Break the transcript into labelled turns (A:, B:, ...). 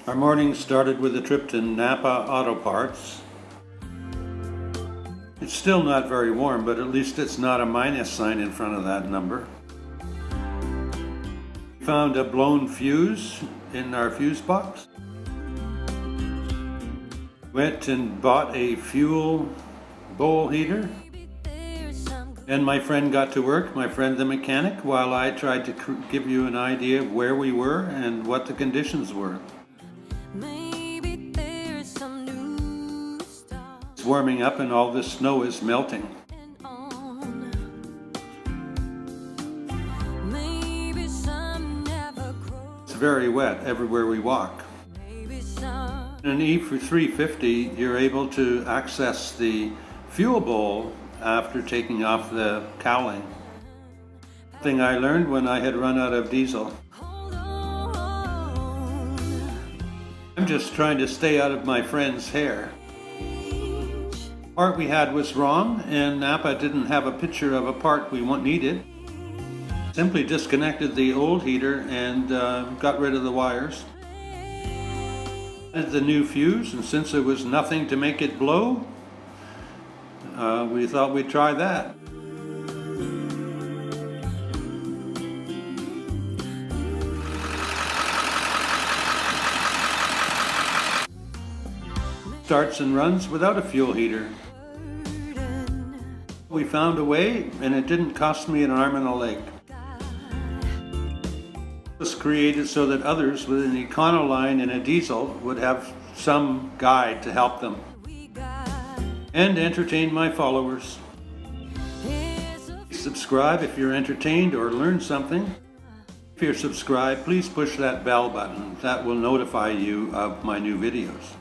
A: Our morning started with a trip to Napa Auto Parts. It's still not very warm, but at least it's not a minus sign in front of that number. We found a blown fuse in our fuse box. Went and bought a fuel bowl heater. And my friend got to work, my friend the mechanic, while I tried to give you an idea of where we were and what the conditions were. It's warming up and all this snow is melting. It's very wet everywhere we walk. In an E350, you're able to access the fuel bowl after taking off the cowling. Thing I learned when I had run out of diesel. I'm just trying to stay out of my friend's hair. The part we had was wrong, and Napa didn't have a picture of a part we needed. Simply disconnected the old heater and got rid of the wires. Added the new fuse, and since there was nothing to make it blow, we thought we'd try that. Starts and runs without a fuel heater. We found a way, and it didn't cost me an arm and a leg. It was created so that others with an Econoline and a diesel would have some guide to help them and entertain my followers. Subscribe if you're entertained or learned something. If you're subscribed, please push that bell button. That will notify you of my new videos.